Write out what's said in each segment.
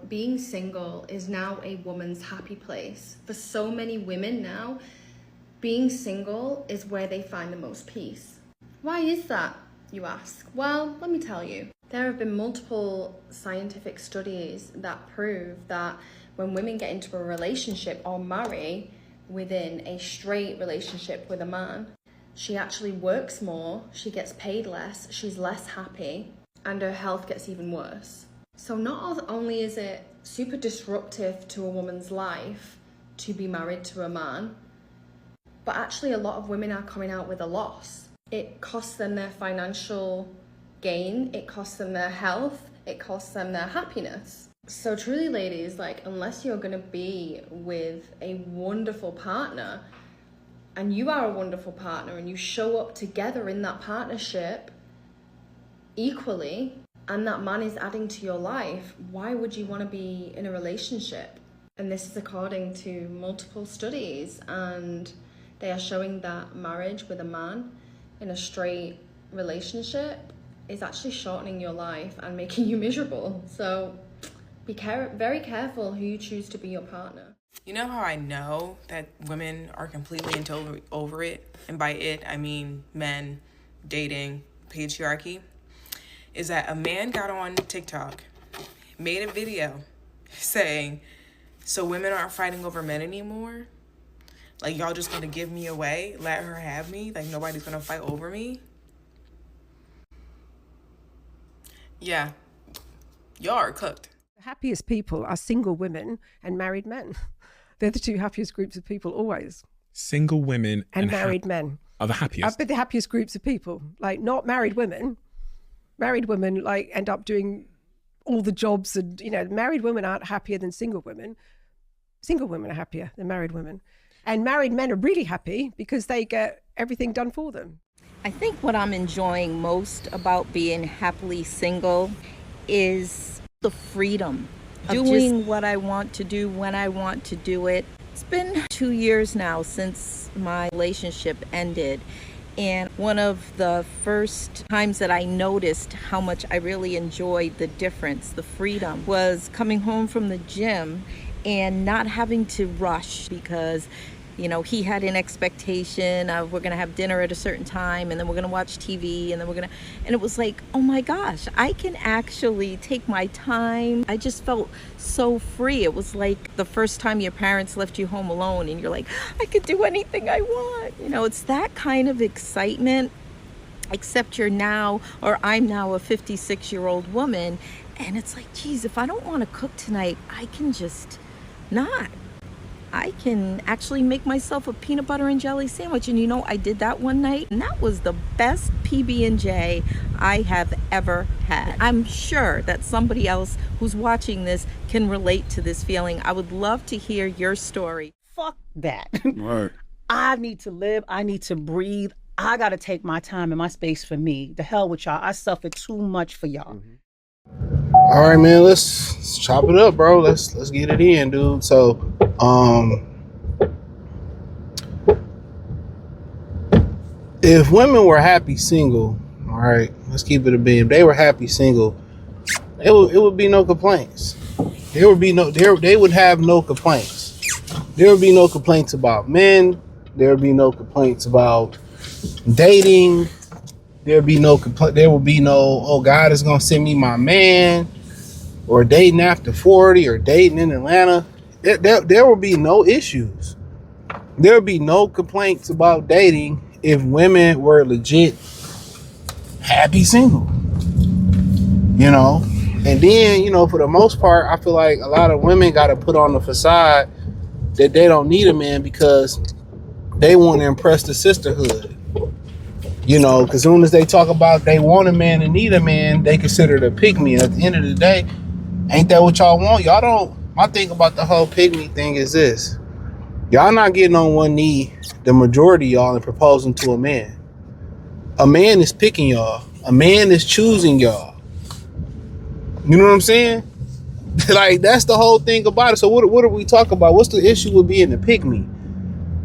being single is now a woman's happy place. For so many women now, being single is where they find the most peace. Why is that, you ask? Well, let me tell you. There have been multiple scientific studies that prove that when women get into a relationship or marry within a straight relationship with a man, she actually works more, she gets paid less, she's less happy, and her health gets even worse. So not only is it super disruptive to a woman's life to be married to a man, but actually a lot of women are coming out with a loss. It costs them their financial gain, it costs them their health, it costs them their happiness. So truly, ladies, like, unless you're gonna be with a wonderful partner, and you are a wonderful partner and you show up together in that partnership equally, and that man is adding to your life, why would you want to be in a relationship? And this is according to multiple studies, and they are showing that marriage with a man in a straight relationship is actually shortening your life and making you miserable. So be very careful who you choose to be your partner. You know how I know that women are completely and over it? And by it, I mean men, dating, patriarchy. Is that a man got on TikTok, made a video saying, so women aren't fighting over men anymore? Like, y'all just gonna give me away? Let her have me? Like, nobody's gonna fight over me? Yeah, y'all are cooked. The happiest people are single women and married men. They're the two happiest groups of people always. Single women and married men are the happiest. But the happiest groups of people, like not married women. Married women like end up doing all the jobs, and married women aren't happier than single women. Single women are happier than married women. And married men are really happy because they get everything done for them. I think what I'm enjoying most about being happily single is the freedom of doing what I want to do when I want to do it. It's been 2 years now since my relationship ended. And one of the first times that I noticed how much I really enjoyed the difference, the freedom, was coming home from the gym and not having to rush because he had an expectation of we're going to have dinner at a certain time and then we're going to watch TV and then and it was like, oh my gosh, I can actually take my time. I just felt so free. It was like the first time your parents left you home alone and you're like, I could do anything I want. It's that kind of excitement, except I'm now a 56-year-old woman. And it's like, geez, if I don't want to cook tonight, I can just not. I can actually make myself a peanut butter and jelly sandwich. And I did that one night, and that was the best PB&J I have ever had. I'm sure that somebody else who's watching this can relate to this feeling. I would love to hear your story. Fuck that. Right. I need to live. I need to breathe. I got to take my time and my space for me. The hell with y'all. I suffer too much for y'all. All right, man, let's chop it up, bro. Let's get it in, dude. So, if women were happy single, all right, let's keep it a beam. If they were happy single, it would be no complaints. They would have no complaints. There would be no complaints about men. There would be no complaints about dating. There would be no, oh, God is going to send me my man, or dating after 40, or dating in Atlanta. There will be no issues. There would be no complaints about dating if women were legit happy single. And then, for the most part, I feel like a lot of women got to put on the facade that they don't need a man because they want to impress the sisterhood. Because as soon as they talk about they want a man and need a man, they consider it a pick-me. At the end of the day, ain't that what y'all want? Y'all don't. My thing about the whole pick-me thing is this. Y'all not getting on one knee, the majority of y'all, and proposing to a man. A man is picking y'all. A man is choosing y'all. You know what I'm saying? Like, that's the whole thing about it. So what are we talking about? What's the issue with being a pick-me?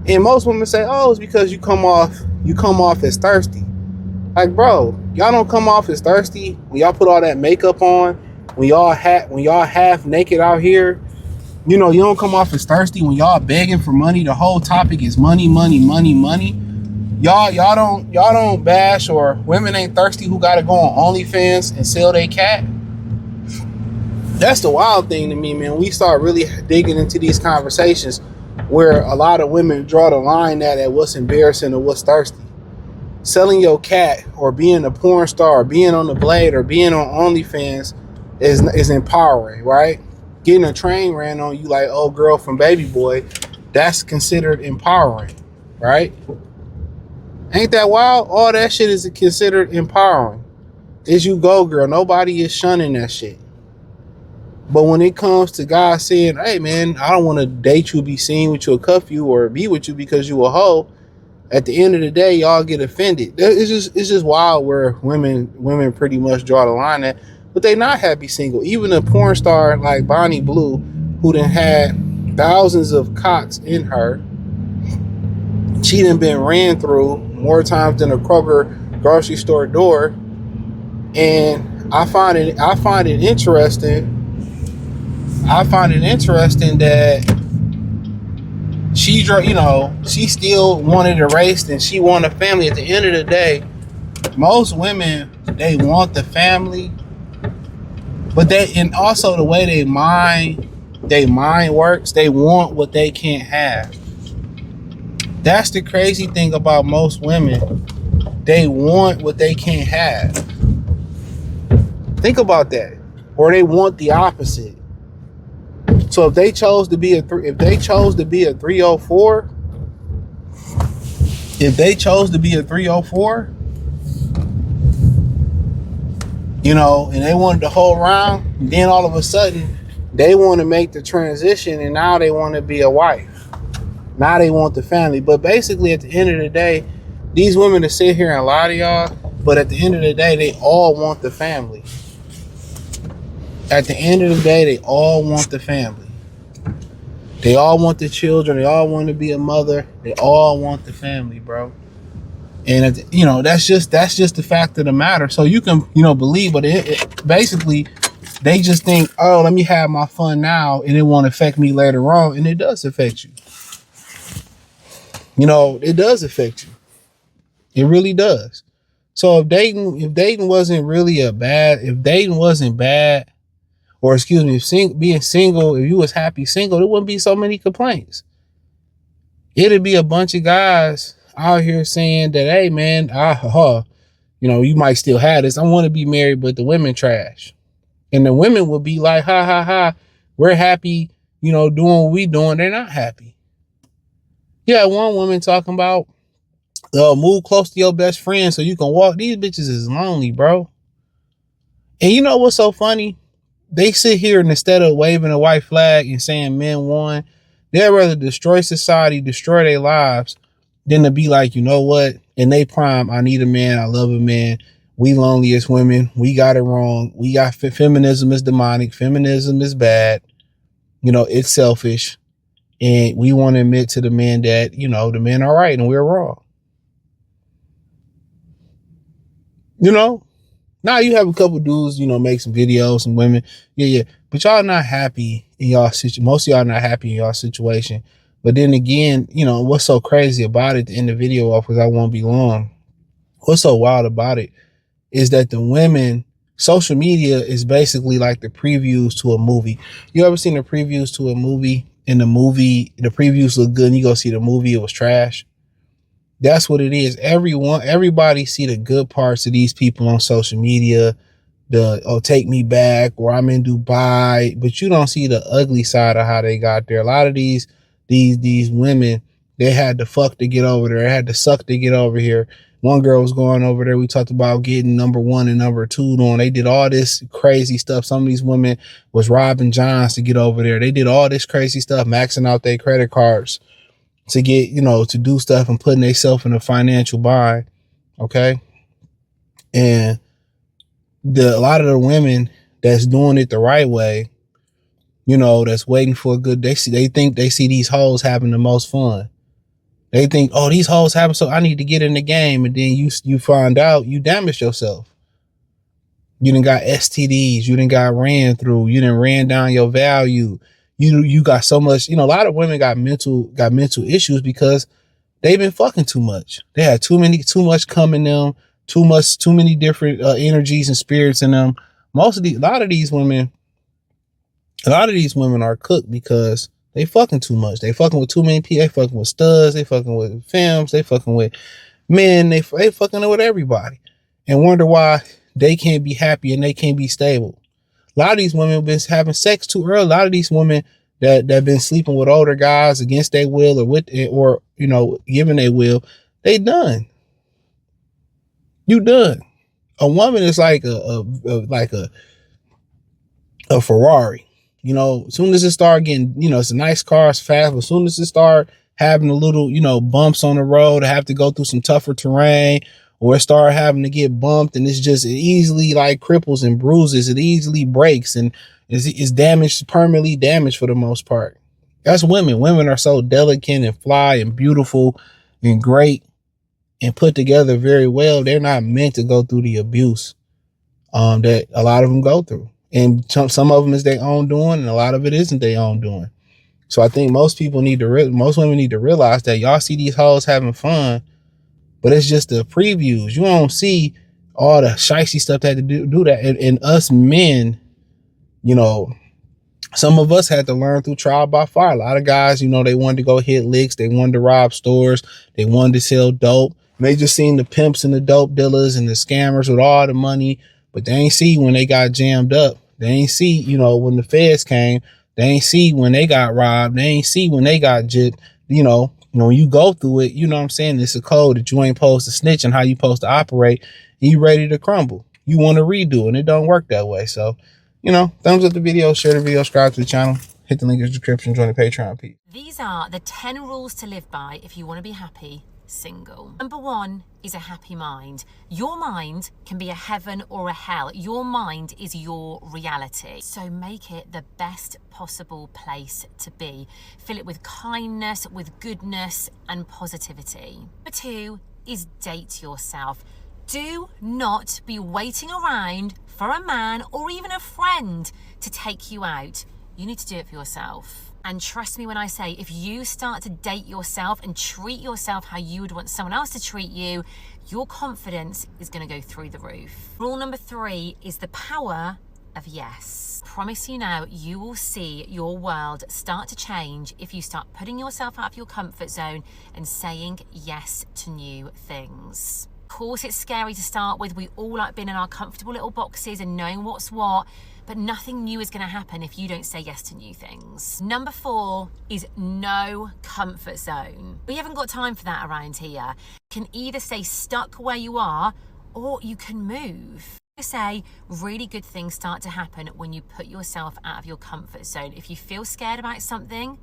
And most women say, oh, it's because you come off as thirsty. Like, bro, y'all don't come off as thirsty when y'all put all that makeup on, when y'all half naked out here, you know, you don't come off as thirsty when y'all begging for money. The whole topic is money, money, money, money. Y'all don't bash, or women ain't thirsty who gotta go on OnlyFans and sell their cat. That's the wild thing to me, man. We start really digging into these conversations where a lot of women draw the line at what's embarrassing or what's thirsty. Selling your cat or being a porn star or being on the Blade or being on OnlyFans is empowering, right? Getting a train ran on you like old girl from Baby Boy, that's considered empowering, right? Ain't that wild? All that shit is considered empowering. As you go, girl. Nobody is shunning that shit. But when it comes to guys saying, hey, man, I don't want to date you, be seen with you, or cuff you, or be with you because you a hoe, at the end of the day, y'all get offended. It's just wild where women pretty much draw the line at, but they not happy single. Even a porn star like Bonnie Blue, who done had thousands of cocks in her, she done been ran through more times than a Kroger grocery store door. And I find it interesting. I find it interesting that she still wanted a race and she wanted a family. At the end of the day, most women, they want the family, but and also the way they mind works, they want what they can't have. That's the crazy thing about most women. They want what they can't have. Think about that. Or they want the opposite. So if they chose to be a 304, you know, and they wanted the whole round, then all of a sudden they want to make the transition and now they want to be a wife. Now they want the family. But basically at the end of the day, these women that sit here and lie to y'all, but at the end of the day, they all want the family. At the end of the day, they all want the family. They all want the children. They all want to be a mother. They all want the family, bro. And that's just the fact of the matter. So you can believe, but it basically they just think, oh, let me have my fun now, and it won't affect me later on, and it does affect you. It does affect you. It really does. So if dating wasn't bad, or excuse me, if being single, if you was happy single, there wouldn't be so many complaints. It'd be a bunch of guys out here saying that, hey man, you might still have this. I want to be married, but the women trash. And the women would be like, ha ha ha, we're happy, doing what we doing. They're not happy. Yeah, one woman talking about move close to your best friend so you can walk. These bitches is lonely, bro. And you know what's so funny? They sit here and instead of waving a white flag and saying men won, they'd rather destroy society, destroy their lives, than to be like, you know what? In they prime, I need a man. I love a man. We lonely as women. We got it wrong. We got feminism is demonic. Feminism is bad. It's selfish. And we want to admit to the men that, the men are right and we're wrong. Now you have a couple dudes, make some videos, some women. Yeah. But y'all not happy in y'all situation. Most of y'all not happy in y'all situation. But then again, what's so crazy about it to end the video off, because I won't be long. What's so wild about it is that the women, social media is basically like the previews to a movie. You ever seen the previews to a movie? In the movie, the previews look good and you go see the movie, it was trash. That's what it is. Everybody see the good parts of these people on social media. Take me back, or I'm in Dubai, but you don't see the ugly side of how they got there. A lot of these women, they had to fuck to get over there. They had to suck to get over here. One girl was going over there. We talked about getting number 1 and number 2 on. They did all this crazy stuff. Some of these women was robbing Johns to get over there. They did all this crazy stuff, maxing out their credit cards to get, to do stuff and putting themselves in a financial bind. Okay. And a lot of the women that's doing it the right way, that's waiting for a good, they think they see these hoes having the most fun. They think, oh, these hoes having, so I need to get in the game. And then you find out you damaged yourself. You done got STDs. You done got ran through. You done ran down your value. You got so much, a lot of women got mental issues because they've been fucking too much. They had too much come in them, too many different energies and spirits in them. A lot of these women are cooked because they fucking too much. They fucking with too many people. They fucking with studs. They fucking with femmes. They fucking with men. They fucking with everybody, and wonder why they can't be happy and they can't be stable. A lot of these women have been having sex too early. A lot of these women that been sleeping with older guys against their will or giving their will, they done. You done. A woman is like a Ferrari. As soon as it start getting, it's a nice car, it's fast, but as soon as it start having a little, bumps on the road, have to go through some tougher terrain, or it start having to get bumped, and it easily like cripples and bruises. It easily breaks and is damaged, permanently damaged for the most part. That's women. Women are so delicate and fly and beautiful and great and put together very well. They're not meant to go through the abuse that a lot of them go through. And some of them is their own doing, and a lot of it isn't their own doing. So I think most women need to realize that y'all see these hoes having fun, but it's just the previews. You don't see all the shicey stuff that had to do that. And us men, some of us had to learn through trial by fire. A lot of guys, they wanted to go hit licks. They wanted to rob stores. They wanted to sell dope. And they just seen the pimps and the dope dealers and the scammers with all the money, but they ain't see when they got jammed up. They ain't see, when the feds came. They ain't see when they got robbed. They ain't see when they got jipped. When you go through it, it's a code that you ain't supposed to snitch and how you supposed to operate, and you ready to crumble. You want to redo, and it don't work that way. So, thumbs up the video, share the video, subscribe to the channel, hit the link in the description, join the Patreon. Peace. These are the 10 rules to live by if you want to be happy single. Number 1 is a happy mind. Your mind can be a heaven or a hell. Your mind is your reality. So make it the best possible place to be. Fill it with kindness, with goodness and positivity. Number 2 is date yourself. Do not be waiting around for a man or even a friend to take you out. You need to do it for yourself. And trust me when I say, if you start to date yourself and treat yourself how you would want someone else to treat you, your confidence is going to go through the roof. Rule number 3 is the power of yes. Promise you now, you will see your world start to change if you start putting yourself out of your comfort zone and saying yes to new things. Of course, it's scary to start with. We all like being in our comfortable little boxes and knowing what's what, but nothing new is going to happen if you don't say yes to new things. Number 4 is no comfort zone. We haven't got time for that around here. You can either stay stuck where you are, or you can move. I say really good things start to happen when you put yourself out of your comfort zone. If you feel scared about something,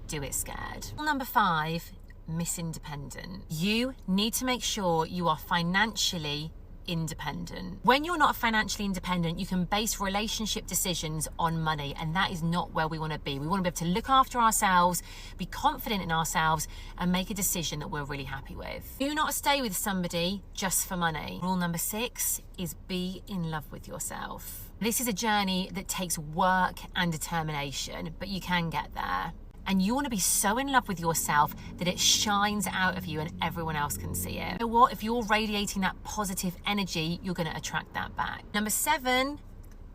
do it scared. Number 5, Miss Independent. You need to make sure you are financially independent. When you're not financially independent, you can base relationship decisions on money, and that is not where we want to be. We want to be able to look after ourselves, be confident in ourselves, and make a decision that we're really happy with. Do not stay with somebody just for money. Rule number 6 is be in love with yourself. This is a journey that takes work and determination, but you can get there. And you want to be so in love with yourself that it shines out of you and everyone else can see it. You know what? If you're radiating that positive energy, you're going to attract that back. Number 7,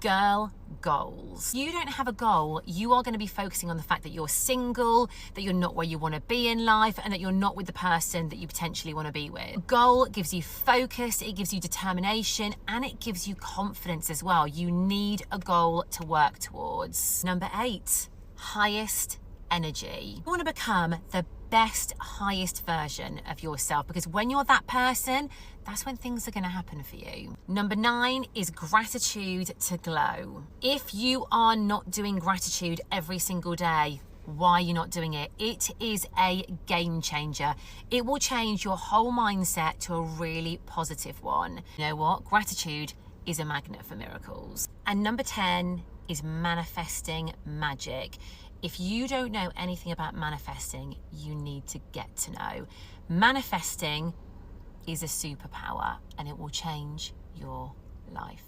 girl goals. You don't have a goal. You are going to be focusing on the fact that you're single, that you're not where you want to be in life, and that you're not with the person that you potentially want to be with. A goal gives you focus, it gives you determination, and it gives you confidence as well. You need a goal to work towards. Number 8, highest energy. You want to become the best, highest version of yourself, because when you're that person, that's when things are going to happen for you. Number 9 is gratitude to glow. If you are not doing gratitude every single day, why are you not doing it? It is a game changer. It will change your whole mindset to a really positive one. You know what? Gratitude is a magnet for miracles. And number 10 is manifesting magic. If you don't know anything about manifesting, you need to get to know. Manifesting is a superpower, and it will change your life.